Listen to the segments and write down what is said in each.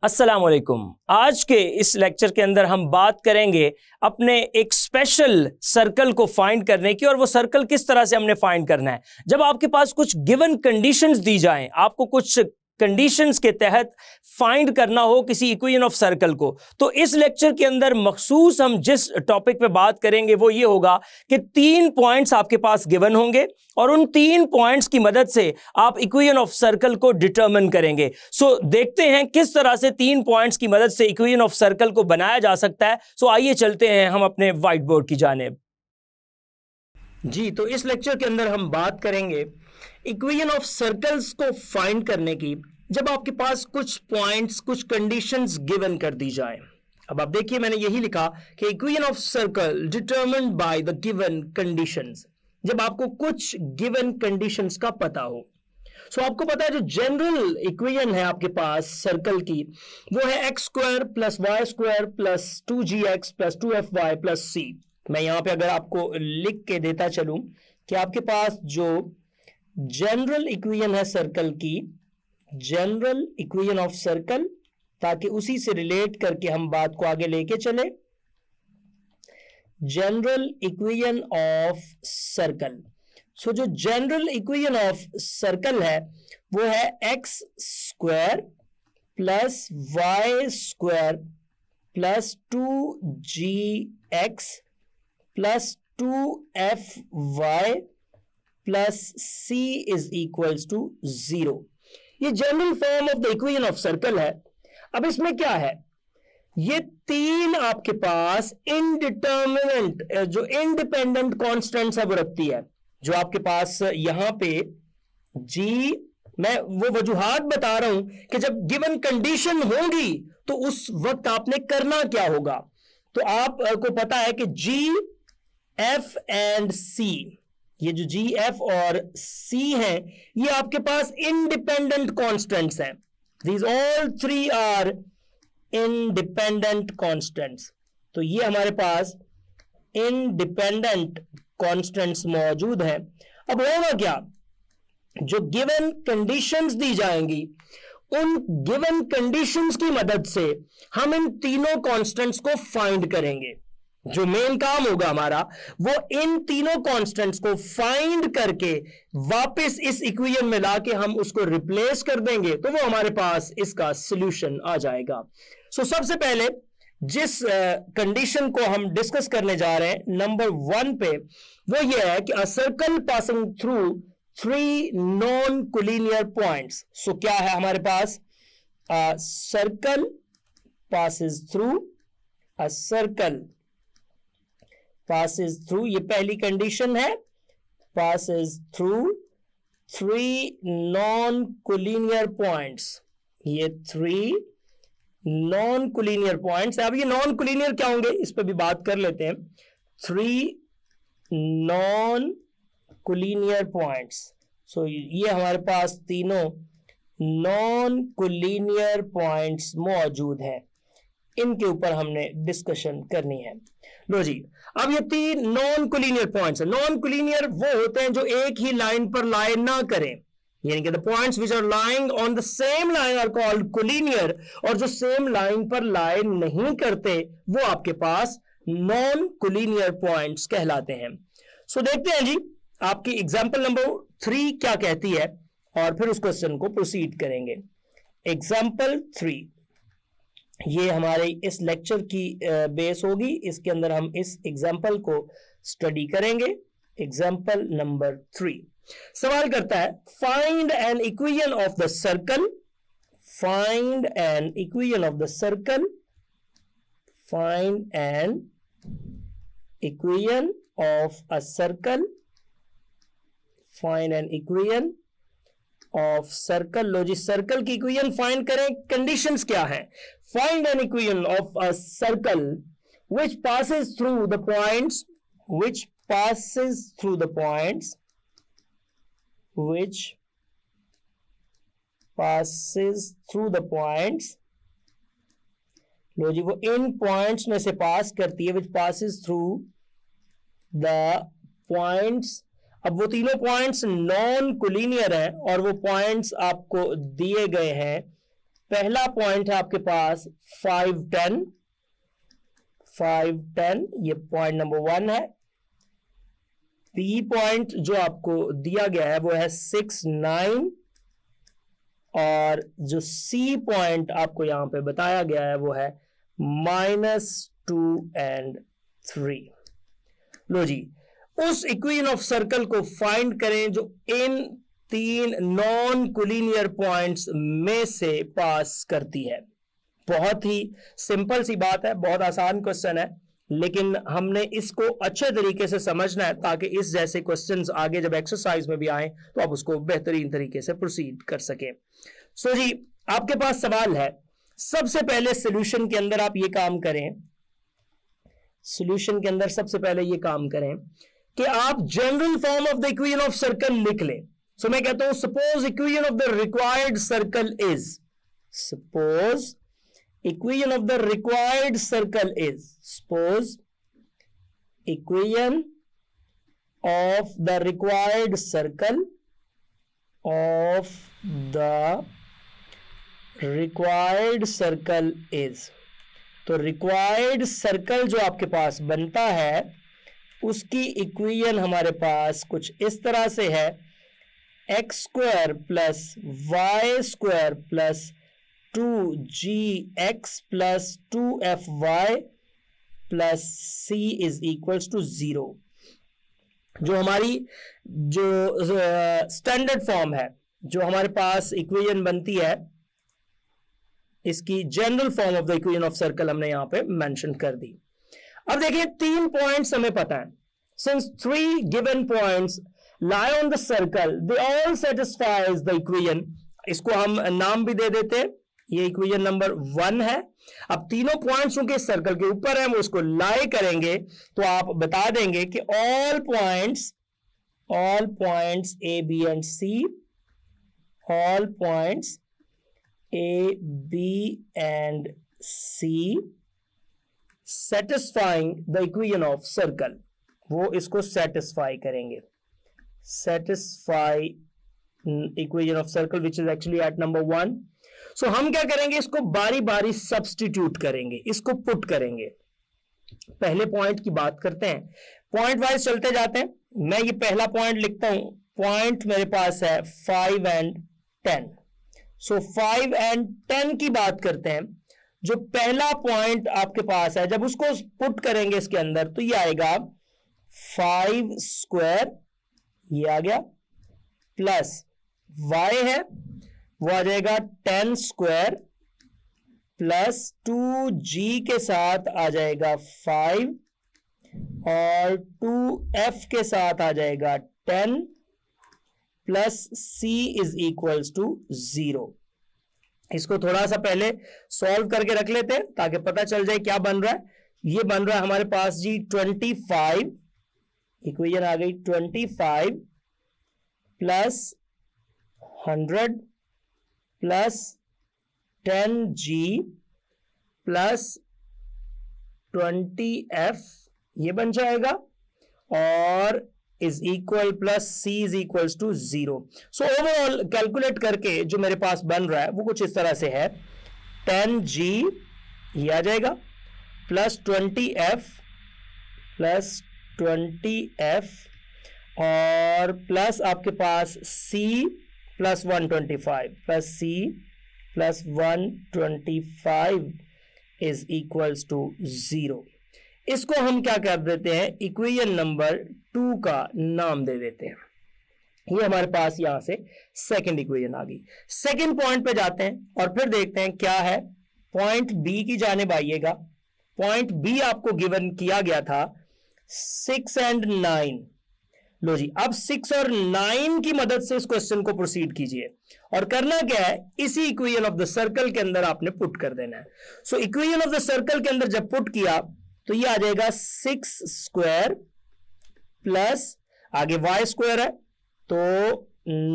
अस्सलाम वालेकुम। आज के इस लेक्चर के अंदर हम बात करेंगे अपने एक स्पेशल सर्कल को फाइंड करने की, और वो सर्कल किस तरह से हमने फाइंड करना है। जब आपके पास कुछ गिवन कंडीशंस दी जाएं, आपको कुछ कंडीशंस के तहत फाइंड करना हो किसी इक्वेशन ऑफ सर्कल को, तो इस लेक्चर के अंदर मखसूस हम जिस टॉपिक पे बात करेंगे वो ये होगा कि 3 पॉइंट्स आपके पास गिवन होंगे और उन 3 पॉइंट्स की मदद से आप इक्वेशन ऑफ सर्कल को डिटरमिन करेंगे। सो देखते हैं किस तरह से 3 पॉइंट्स की मदद से इक्वेशन ऑफ सर्कल को बनाया जा सकता है। सो आइए चलते हैं हम अपने व्हाइट बोर्ड की जानिब। जी, तो इस लेक्चर के अंदर हम बात करेंगे इक्वेशन ऑफ सर्कल्स को फाइंड करने की, जब आपके पास कुछ पॉइंट्स, कुछ कंडीशंस गिवन कर दी जाए। अब आप देखिए, मैंने यही लिखा कि equation of circle determined by the given conditions. जब आपको कुछ गिवन कंडीशंस का पता हो। सो आपको पता है जो जनरल इक्वेशन है आपके पास सर्कल की, वो है X square plus Y square plus 2gx plus 2fy plus c। मैं यहां पे अगर आपको लिख के देता चलूं कि आपके पास जो जनरल इक्वेशन है सर्कल की, जनरल इक्वेशन ऑफ सर्कल, ताकि उसी से रिलेट करके हम बात को आगे लेके चले। General equation of circle, so जो जनरल इक्वेशन ऑफ सर्कल है वो है X square plus Y square plus 2gx plus 2fy plus c is equals to 0। ये general form of the equation of circle है। अब इसमें क्या है, ये 3 आपके पास इनडिटर्मिनेंट, जो इंडिपेंडेंट कांस्टेंट्स है वो रखती है। जो आपके पास यहां पे जी, मैं वो वजूहात बता रहा हूं कि जब गिवन कंडीशन होंगी तो उस वक्त आपने करना क्या होगा। तो आपको पता है कि जी, एफ एंड सी, ये जो जी, एफ और सी हैं, ये आपके पास इंडिपेंडेंट कांस्टेंट्स हैं। These all 3 are independent constants. तो ये हमारे पास इंडिपेंडेंट कांस्टेंट्स मौजूद हैं। अब होगा क्या, जो गिवन कंडीशंस दी जाएंगी, उन गिवन कंडीशंस की मदद से हम इन तीनों कांस्टेंट्स को फाइंड करेंगे। जो मेन काम होगा हमारा, वो इन तीनों कांस्टेंट्स को फाइंड करके वापस इस इक्वेशन में लाके हम उसको रिप्लेस कर देंगे, तो वो हमारे पास इसका सॉल्यूशन आ जाएगा। सो सबसे पहले जिस कंडीशन को हम डिस्कस करने जा रहे हैं नंबर 1 पे, वो ये है कि a circle passing through 3 non collinear points. So क्या है हमारे पास, circle passes through, a circle passes through, ये पहली कंडीशन है, passes through 3 non collinear points. ये 3 नॉन कोलिनियर पॉइंट्स। अब ये नॉन कोलिनियर क्या होंगे, इस पर भी बात कर लेते हैं। 3 नॉन कोलिनियर पॉइंट्स। सो ये हमारे पास तीनों नॉन कोलिनियर पॉइंट्स मौजूद हैं, इनके ऊपर हमने डिस्कशन करनी है। लो जी, अब ये 3 नॉन कोलिनियर पॉइंट्स हैं। नॉन कोलिनियर वो होते हैं जो एक ही लाइन पर लाई ना करें, यानी कि the points which are lying on the same line are called collinear, और जो सेम लाइन पर लाई नहीं करते वो आपके पास नॉन कोलिनियर पॉइंट्स कहलाते हैं। सो देखते हैं जी आपकी एग्जांपल नंबर 3 क्या कहती है, और फिर उस क्वेश्चन को प्रोसीड करेंगे। एग्जांपल 3 ये हमारे इस लेक्चर की बेस होगी, इसके अंदर हम इस एग्जाम्पल को स्टडी करेंगे। एग्जाम्पल नंबर 3 सवाल करता है, find an equation of the circle, find an equation of the circle, find an equation of a circle, find an equation of circle. लो जी, सर्कल की इक्वेशन फाइंड करें। कंडीशंस क्या है, find an equation of a circle which passes through the points, which passes through the points, which passes through the points। लो जी, वो इन points में से पास करती है, which passes through the points। अब वो तीनों पॉइंट्स नॉन कोलिनियर हैं और वो पॉइंट्स आपको दिए गए हैं पहला पॉइंट है आपके पास 5 10, 5 10, ये पॉइंट नंबर 1 है। बी पॉइंट जो आपको दिया गया है वो है 6 9, और जो सी पॉइंट आपको यहां पे बताया गया है वो है -2 and 3। लो जी, उस इक्वेशन ऑफ सर्कल को फाइंड करें जो इन 3 नॉन कोलिनियर पॉइंट्स में से पास करती है। बहुत ही सिंपल सी बात है, बहुत आसान क्वेश्चन है, लेकिन हमने इसको अच्छे तरीके से समझना है ताकि इस जैसे क्वेश्चंस आगे जब एक्सरसाइज में भी आए तो आप उसको बेहतरीन तरीके से प्रोसीड कर सकें। सो जी, आपके पास सवाल है। सबसे पहले सॉल्यूशन के अंदर आप ये काम करें, सॉल्यूशन के अंदर सबसे पहले ये काम करें कि आप general form of the equation of circle लिख लें। सो मैं कहता हूं suppose equation of the required circle is, suppose equation of the required circle is, suppose equation of the required circle of the required circle is, तो required circle जो आपके पास बनता है उसकी इक्वेशन हमारे पास कुछ इस तरह से है, x square plus Y square plus 2gx plus 2fy plus c is equals to 0। जो हमारी जो स्टैंडर्ड फॉर्म है, जो हमारे पास इक्वेशन बनती है, इसकी general form of the equation of circle हमने यहां पे मेंशन कर दी। अब देखिए 3 पॉइंट्स हमें पता है। Since 3 given points lie on the circle, they all satisfies the equation। इसको हम नाम भी दे देते हैं, ये इक्वेशन नंबर 1 है। अब तीनों पॉइंट्स चूंकि सर्कल के ऊपर है, वो इसको लाई करेंगे तो आप बता देंगे कि all points A B and C, all points A B and C satisfying the equation of circle, वो इसको सेटिस्फाई करेंगे, satisfy equation of circle which is actually at number 1। So हम क्या करेंगे, इसको बारी बारी सब्स्टिट्यूट करेंगे, इसको पुट करेंगे। पहले पॉइंट की बात करते हैं, पॉइंट वाइज चलते जाते हैं। मैं ये पहला पॉइंट लिखता हूं, पॉइंट मेरे पास है 5 and 10। सो 5 and 10 की बात करते हैं। जो पहला पॉइंट आपके पास है, जब उसको पुट करेंगे इसके अंदर तो ये आएगा 5 स्क्वायर, ये आ गया, प्लस y है वो आ जाएगा 10 स्क्वायर, प्लस 2g के साथ आ जाएगा 5, और 2f के साथ आ जाएगा 10, plus c is equals to 0। इसको थोड़ा सा पहले सॉल्व करके रख लेते हैं ताकि पता चल जाए क्या बन रहा है। ये बन रहा है हमारे पास जी 25, इक्वेशन आ गई 25 plus 100 plus 10g plus 20f, ये बन जाएगा, और is equal plus c is equals to 0। So overall calculate करके जो मेरे पास बन रहा है वो कुछ इस तरह से है, 10g ये आ जाएगा, प्लस 20f प्लस 20f, और प्लस आपके पास c plus 125 plus c plus 125 is equals to 0। इसको हम क्या कर देते हैं, इक्वेशन नंबर 2 का नाम दे देते हैं। ये हमारे पास यहां से सेकंड इक्वेशन आ गई। सेकंड पॉइंट पे जाते हैं और फिर देखते हैं क्या है। पॉइंट बी की जानिब आइएगा। पॉइंट बी आपको गिवन किया गया था 6 and 9। लो जी, अब 6 और 9 की मदद से इस क्वेश्चन को प्रोसीड कीजिए, और करना क्या है, इसी इक्वेशन ऑफ द सर्कल के अंदर आपने पुट कर देना है। So equation of the circle के अंदर जब पुट किया तो ये आ जाएगा 6 स्क्वायर प्लस आगे y स्क्वायर है तो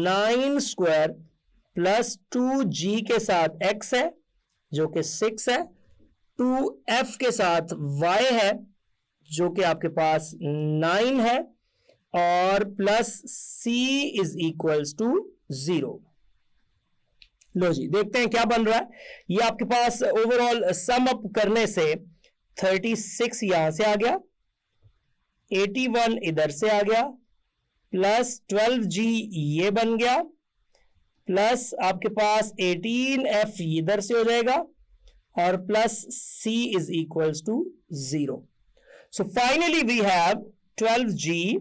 9 स्क्वायर प्लस 2g के साथ x है जो कि 6 है, 2f के साथ y है जो कि आपके पास 9 है, और plus c is equals to 0। लो जी देखते हैं क्या बन रहा है। ये आपके पास ओवरऑल सम अप करने से 36 यहां से आ गया, 81 इधर से आ गया, प्लस 12G ये बन गया, प्लस आपके पास 18F इधर से हो जाएगा, और plus C is equals to 0। So finally we have 12G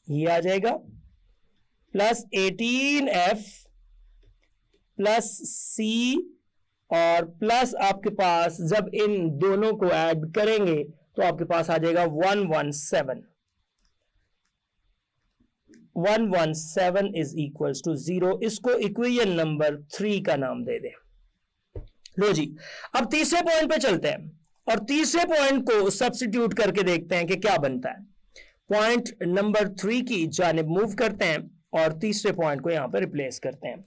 ये आ जाएगा, प्लस 18F प्लस C, और प्लस आपके पास जब इन दोनों को ऐड करेंगे तो आपके पास आ जाएगा 117। 117 इज इक्वल्स टू 0। इसको इक्वेशन नंबर 3 का नाम दे दें। लो जी अब तीसरे पॉइंट पे चलते हैं और तीसरे पॉइंट को सब्स्टिट्यूट करके देखते हैं कि क्या बनता है। पॉइंट नंबर 3 की जानिब मूव करते हैं और तीसरे पॉइंट को यहां पर रिप्लेस करते हैं।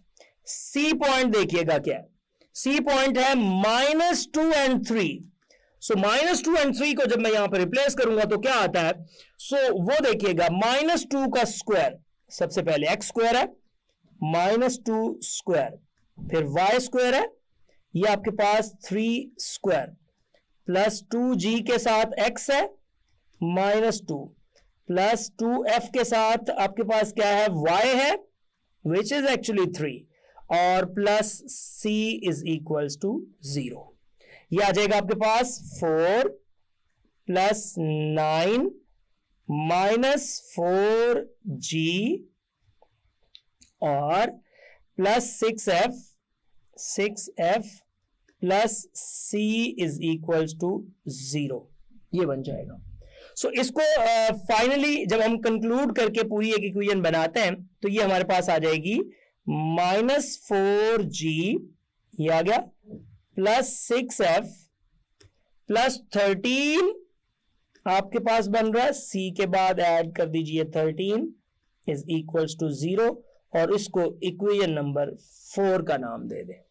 सी पॉइंट देखिएगा क्या है, सी पॉइंट है -2 and 3। सो -2 and 3 को जब मैं यहां पर रिप्लेस करूंगा तो क्या आता है, सो वो देखिएगा -2 का स्क्वायर, सबसे पहले x स्क्वायर है, -2 स्क्वायर, फिर y स्क्वायर है, ये आपके पास 3 स्क्वायर, प्लस 2g के साथ x है -2, प्लस 2f के साथ आपके पास क्या है y है विच इज एक्चुअली 3, और plus c is equals to 0। ये आ जाएगा आपके पास 4 प्लस 9 माइनस 4g और plus 6f plus c is equals to 0। ये बन जाएगा। सो इसको फाइनली जब हम कंक्लूड करके पूरी एक इक्वेशन बनाते हैं तो ये हमारे पास आ जाएगी -4g ये आ गया, प्लस 6f प्लस 13 आपके पास बन रहा है, c के बाद ऐड कर दीजिए 13 इज इक्वल्स टू 0, और इसको इक्वेशन नंबर 4 का नाम दे दें।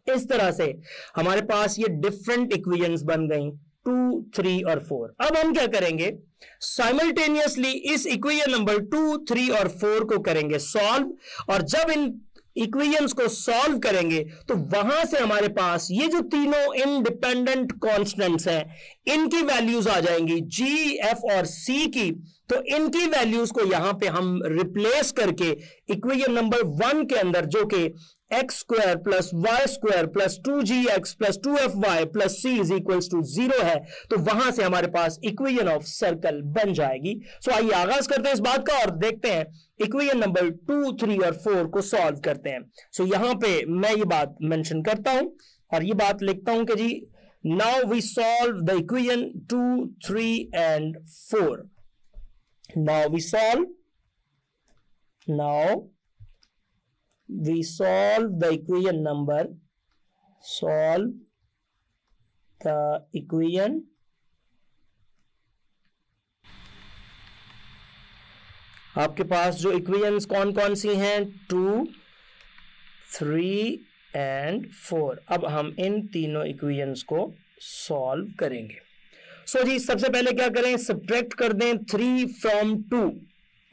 इस तरह से हमारे पास ये डिफरेंट इक्वेशंस बन गई 2, 3 और 4। अब हम क्या करेंगे, साइमल्टेनियसली इस इक्वेशन नंबर 2, 3 और 4 को करेंगे सॉल्व, और जब इन इक्वेशंस को सॉल्व करेंगे तो वहां से हमारे पास ये जो तीनों इंडिपेंडेंट कांस्टेंट्स हैं इनकी वैल्यूज आ जाएंगी g, f और c की। तो इनकी वैल्यूज को यहां पे हम रिप्लेस करके इक्वेशन नंबर 1 के अंदर जो कि x square plus Y square plus 2gx plus 2fy plus c is equals to 0 है, तो वहां से हमारे पास इक्वेशन ऑफ सर्कल बन जाएगी। सो आइए आगाज करते हैं इस बात का और देखते हैं इक्वेशन नंबर 2, 3 और 4 को सॉल्व करते हैं। सो यहां पे मैं ये बात मेंशन करता हूं और ये बात लिखता हूं कि जी now we solve the equation 2, 3 and 4। Now we solve the equation number, solve the equation आपके पास जो इक्वेशंस कौन कौन सी हैं 2, 3 एंड 4। अब हम इन तीनों इक्वेशंस को सॉल्व करेंगे। सो जी सबसे पहले क्या करें, सब्ट्रैक्ट कर दें 3 from 2।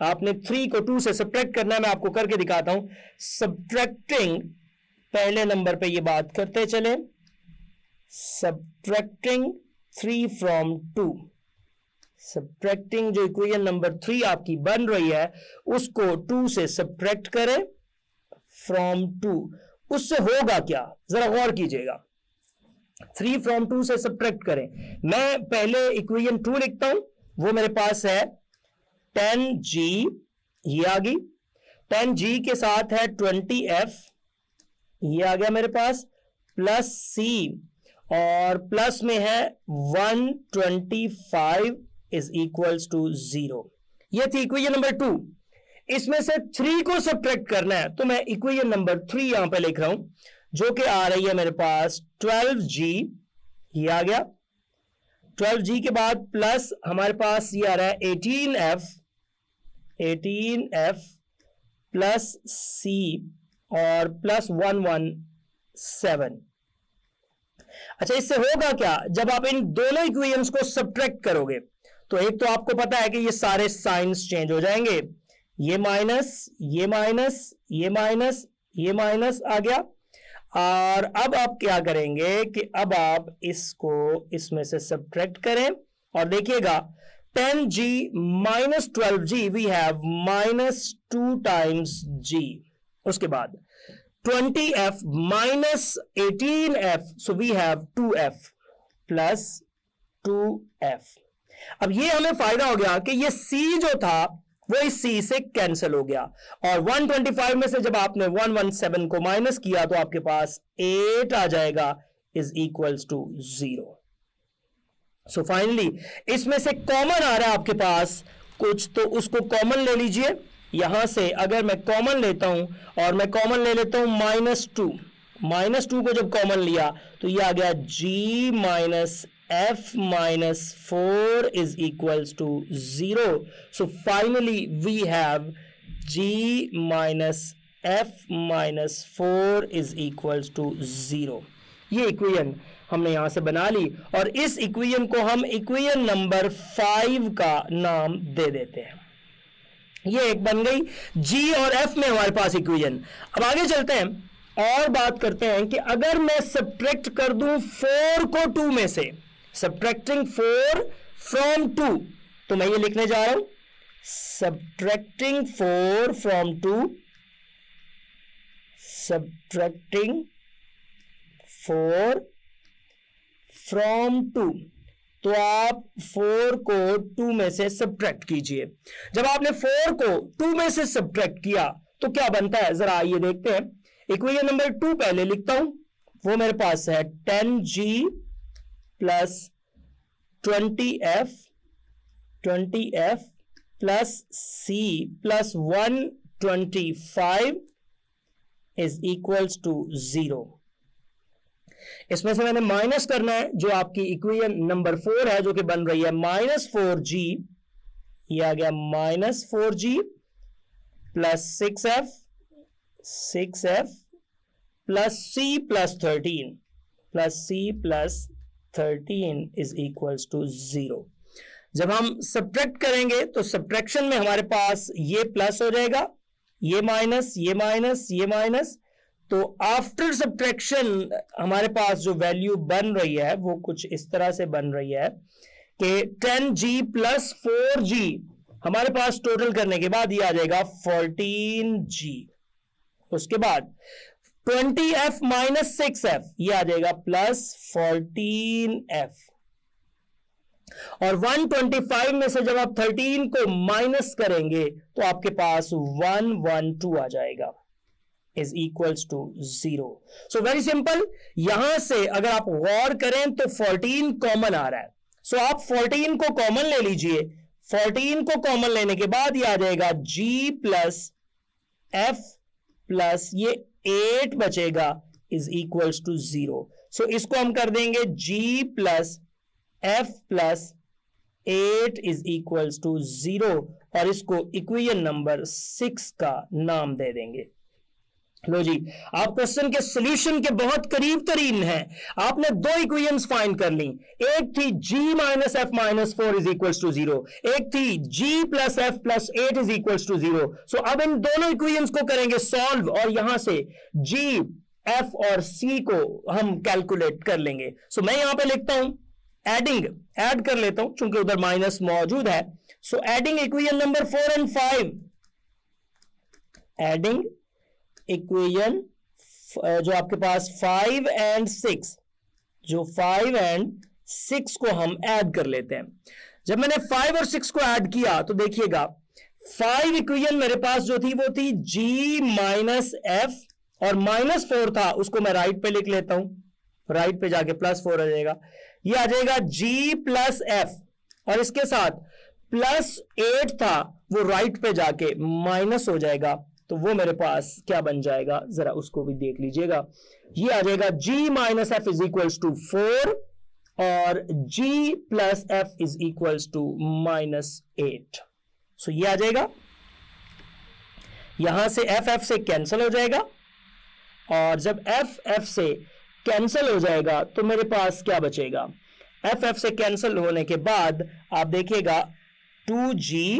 आपने 3 को 2 से सब्ट्रैक्ट करना है, मैं आपको करके दिखाता हूं। सब्ट्रैक्टिंग पहले नंबर पे ये बात करते चले, सब्ट्रैक्टिंग 3 from 2। सब्ट्रैक्टिंग जो इक्वेशन नंबर 3 आपकी बन रही है उसको 2 से सब्ट्रैक्ट करें from 2। उससे होगा क्या जरा गौर कीजिएगा। 3 from 2 से सब्ट्रैक्ट करें, मैं पहले इक्वेशन 2 लिखता हूं, वो मेरे पास है 10g ये आ गई, 10g के साथ है 20f ये आ गया मेरे पास, प्लस c और प्लस में है 125 इज इक्वल्स टू 0। ये थी इक्वेशन नंबर 2। इसमें से 3 को सब्ट्रैक्ट करना है तो मैं इक्वेशन नंबर 3 यहां पे लिख रहा हूं जो कि आ रही है मेरे पास 12g ये आ गया, 12g के बाद प्लस हमारे पास ये आ रहा है 18f प्लस c और प्लस 117। अच्छा इससे होगा क्या, जब आप इन दोनों इक्वेशंस को सब्ट्रैक्ट करोगे तो एक तो आपको पता है कि ये सारे साइंस चेंज हो जाएंगे, ये माइनस ये माइनस ये माइनस ये माइनस आ गया। और अब आप क्या करेंगे कि अब आप इसको इसमें से सब्ट्रैक्ट करें और देखिएगा 10g minus 12g we have minus 2 times g। उसके बाद 20f minus 18f so we have 2f plus 2f। अब ये हमें फायदा हो गया कि ये c जो था वो इस c से कैंसिल हो गया और 125 में से जब आपने 117 को माइनस किया तो आपके पास 8 आ जाएगा is equals to 0। So finally इसमें से कॉमन आ रहा है आपके पास कुछ, तो उसको कॉमन ले लीजिए। यहां से अगर मैं कॉमन लेता हूं और मैं कॉमन ले लेता हूं -2 को जब कॉमन लिया तो ये आ गया g minus f minus 4 is equals to 0. So finally we have g minus f minus 4 is equals to 0. ये इक्वेशन हमने यहां से बना ली और इस इक्वेशन को हम इक्वेशन नंबर 5 का नाम दे देते हैं। ये एक बन गई g और f में हमारे पास इक्वेशन। अब आगे चलते हैं और बात करते हैं कि अगर मैं सब्ट्रैक्ट कर दूं 4 को 2 में से, subtracting 4 from 2, तो मैं ये लिखने जा रहा हूं subtracting 4 from 2, subtracting 4 from 2। तो आप 4 को 2 में से सब्ट्रैक्ट कीजिए। जब आपने 4 को 2 में से सब्ट्रैक्ट किया तो क्या बनता है जरा आइए देखते हैं। इक्वेशन नंबर 2 पहले लिखता हूं, वो मेरे पास है 10g plus 20f plus c plus 125 is equals to 0। इसमें से मैंने माइनस करना है जो आपकी इक्वेशन नंबर 4 है जो कि बन रही है -4g, ये आ गया -4g plus 6f plus c plus 13 is equals to 0। जब हम सब्ट्रैक्ट करेंगे तो सब्ट्रैक्शन में हमारे पास ये प्लस हो जाएगा, ये माइनस, तो आफ्टर सब्ट्रैक्शन हमारे पास जो वैल्यू बन रही है वो कुछ इस तरह से बन रही है कि 10g प्लस 4g हमारे पास टोटल करने के बाद ये आ जाएगा 14g। उसके बाद 20f माइनस 6f ये आ जाएगा प्लस 14f और 125 में से जब आप 13 को माइनस करेंगे तो आपके पास 112 आ जाएगा is equals to 0। So very simple, यहां से अगर आप गौर करें तो 14 कॉमन आ रहा है। सो आप 14 को कॉमन ले लीजिए। 14 को कॉमन लेने के बाद ये आ जाएगा g प्लस f प्लस ये 8 बचेगा इज इक्वल्स टू 0। सो इसको हम कर देंगे g plus f plus 8 is equals to 0 और इसको इक्वेशन नंबर 6 का नाम दे देंगे। लो जी, आप क्वेश्चन के सॉल्यूशन के बहुत करीब तरीन हैं। आपने दो इक्वेशंस फाइंड कर ली, एक थी g minus F minus 4 is equals to 0, एक थी g plus F plus 8 is equals to 0। So अब इन दोनों इक्वेशंस को करेंगे सॉल्व और यहां से g, f और c को हम कैलकुलेट कर लेंगे। सो मैं यहां पे लिखता हूं ऐड कर लेता हूं चूंकि उधर माइनस मौजूद है। So adding equation number 4 and 5, adding equation जो आपके पास 5 एंड 6, जो 5 एंड 6 को हम ऐड कर लेते हैं। जब मैंने 5 और 6 को ऐड किया तो देखिएगा 5 इक्वेशन मेरे पास जो थी वो थी g माइनस एफ और -4 था, उसको मैं राइट पे लिख लेता हूं, राइट पे जाके +4 आ जाएगा। ये आ जाएगा g प्लस एफ और इसके साथ +8 था वो राइट पे जाके माइनस हो जाएगा, तो वो मेरे पास क्या बन जाएगा जरा उसको भी देख लीजिएगा। ये आ जाएगा g minus F is equals to 4 और g plus F is equals to -8। So ये आ जाएगा, यहां से एफ से कैंसिल हो जाएगा और जब एफ से कैंसिल हो जाएगा तो मेरे पास क्या बचेगा, एफ से कैंसिल होने के बाद आप देखिएगा 2g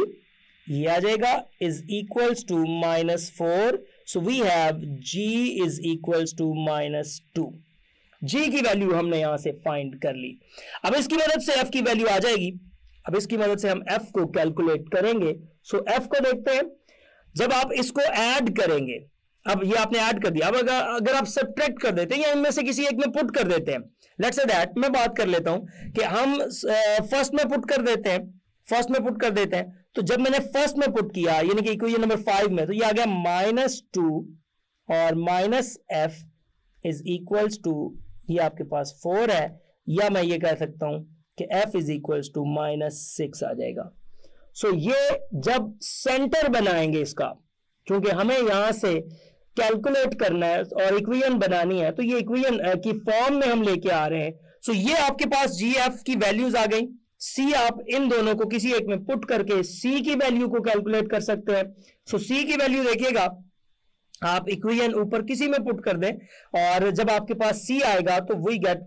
ये आ जाएगा is equals to -4। So we have g is equals to -2। g की वैल्यू हमने यहां से फाइंड कर ली। अब इसकी मदद से f की वैल्यू आ जाएगी। अब इसकी मदद से हम f को कैलकुलेट करेंगे। सो f को देखते हैं। जब आप इसको ऐड करेंगे, अब ये आपने ऐड कर दिया, अब अगर आप सब्ट्रैक्ट कर देते हैं या इनमें से किसी एक में पुट कर देते हैं, लेट्स से दैट मैं बात कर लेता हूं कि हम फर्स्ट में पुट कर देते हैं, फर्स्ट में पुट कर देते हैं। तो जब मैंने फर्स्ट में पुट किया यानी कि इक्वेशन नंबर 5 में, तो ये आ गया -2 और -f इज इक्वल्स टू, ये आपके पास 4 है, या मैं ये कह सकता हूं कि f इज इक्वल्स टू -6 आ जाएगा। सो ये जब सेंटर बनाएंगे इसका, क्योंकि हमें यहां से कैलकुलेट करना है और इक्वेशन बनानी है, तो ये इक्वेशन की फॉर्म में हम लेके आ रहे हैं। सो ये आपके पास जी एफ की वैल्यूज आ गई। सी आप इन दोनों को किसी एक में पुट करके सी की वैल्यू को कैलकुलेट कर सकते हैं। सो सी की वैल्यू देखिएगा, आप इक्वेशन ऊपर किसी में पुट कर दें और जब आपके पास सी आएगा तो वी गेट,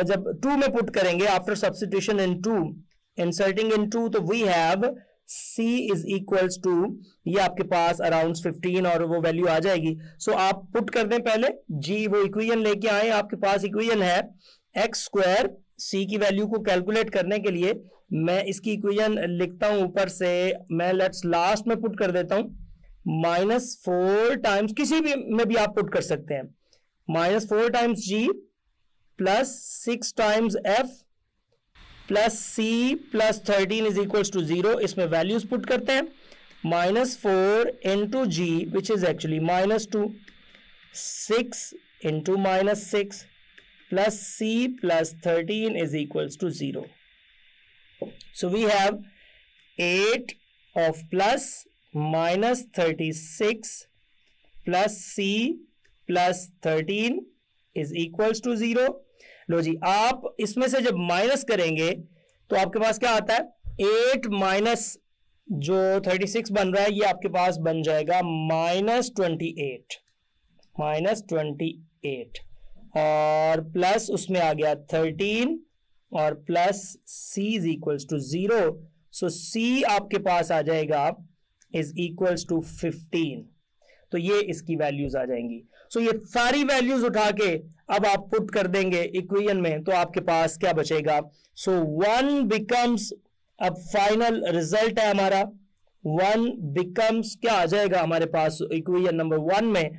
जब 2 में पुट करेंगे after substitution in 2, inserting in 2, तो we have C is equals to, ये आपके पास अराउंड 15 और वो वैल्यू आ जाएगी। सो आप पुट कर दें पहले G, वो इक्वेशन लेके आए, आपके पास इक्वेशन है x²। C की वैल्यू को कैलकुलेट करने के लिए मैं इसकी इक्वेशन लिखता हूं ऊपर से, मैं लेट्स लास्ट में पुट कर देता हूं -4 टाइम्स, किसी भी में भी आप पुट कर सकते हैं, -4 times G plus 6 times F plus C plus 13 is equals to 0। इसमें वैल्यूज पुट करते हैं, -4 into G which is actually -2, 6 into -6 plus C plus 13 is equals to 0। So we have 8 of plus -36 plus C plus 13 is equals to 0। लो जी, आप इसमें से जब minus करेंगे तो आपके पास क्या आता है, 8 माइनस जो 36 बन रहा है ये आपके पास बन जाएगा -28 और प्लस उसमें आ गया 13 और plus C is equals to 0। So C आपके पास आ जाएगा इज इक्वल्स टू 15। तो ये इसकी वैल्यूज आ जाएंगी। सो ये सारी वैल्यूज उठा के अब आप पुट कर देंगे इक्वेशन में, तो आपके पास क्या बचेगा। सो 1 बिकम्स, अब फाइनल रिजल्ट है हमारा, 1 बिकम्स क्या आ जाएगा हमारे पास इक्वेशन नंबर 1 में,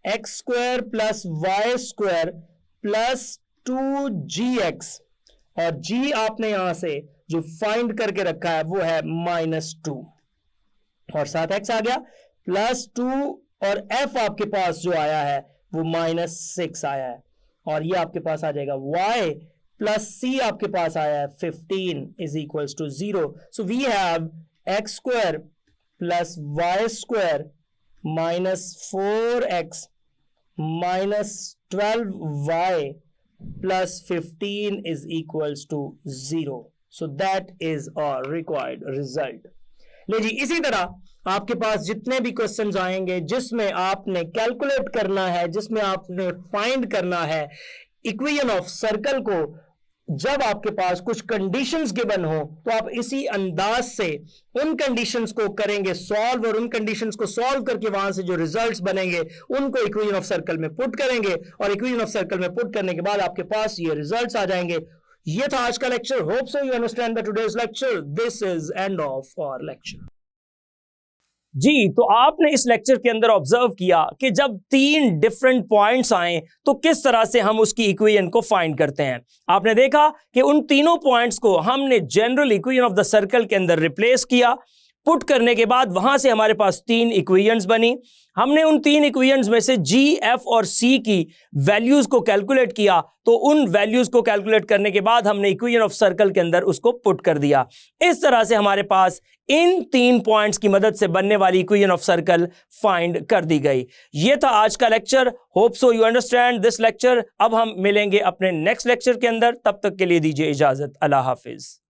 x² plus y² plus 2gx, और g आपने यहां से जो फाइंड करके रखा है वो है -2 और साथ x आ गया प्लस 2 और f आपके पास जो आया है वो -6 आया है, और ये आपके पास आ जाएगा y प्लस c आपके पास आया है 15 is equals to 0। So we have x² plus y² -4x -12y plus 15 is equals to 0. So that is our required result. ले जी, इसी तरह आपके पास जितने भी क्वेश्चंस आएंगे जिसमें आपने कैलकुलेट करना है, जिसमें आपने फाइंड करना है इक्वेशन ऑफ सर्कल को, जब आपके पास कुछ कंडीशंस गिवन हो तो आप इसी अंदाज से उन कंडीशंस को करेंगे सॉल्व, और उन कंडीशंस को सॉल्व करके वहां से जो रिजल्ट्स बनेंगे उनको इक्वेशन ऑफ सर्कल में पुट करेंगे, और इक्वेशन ऑफ सर्कल में पुट करने के बाद आपके पास ये रिजल्ट्स आ जाएंगे। ये था आज का lecture. Hope so you understand the today's lecture. This is end of our lecture. जी, तो आपने इस लेक्चर के अंदर ऑब्जर्व किया कि जब 3 डिफरेंट पॉइंट्स आए तो किस तरह से हम उसकी इक्वेशन को फाइंड करते हैं। आपने देखा कि उन तीनों पॉइंट्स को हमने general equation of the circle के अंदर रिप्लेस किया। पुट करने के बाद वहां से हमारे पास 3 इक्वेशंस बनी। हमने उन 3 इक्वेशंस में से जी, एफ और सी की वैल्यूज को कैलकुलेट किया, तो उन वैल्यूज को कैलकुलेट करने के बाद हमने इक्वेशन ऑफ सर्कल के अंदर उसको पुट कर दिया। इस तरह से हमारे पास इन 3 पॉइंट्स की मदद से बनने वाली इक्वेशन ऑफ सर्कल फाइंड कर दी गई। ये था आज का lecture. Hope so you understand this lecture. अब हम मिलेंगे अपने नेक्स्ट लेक्चर के अंदर, तब तक के लिए दीजिए इजाजत। अल्लाह हाफिज।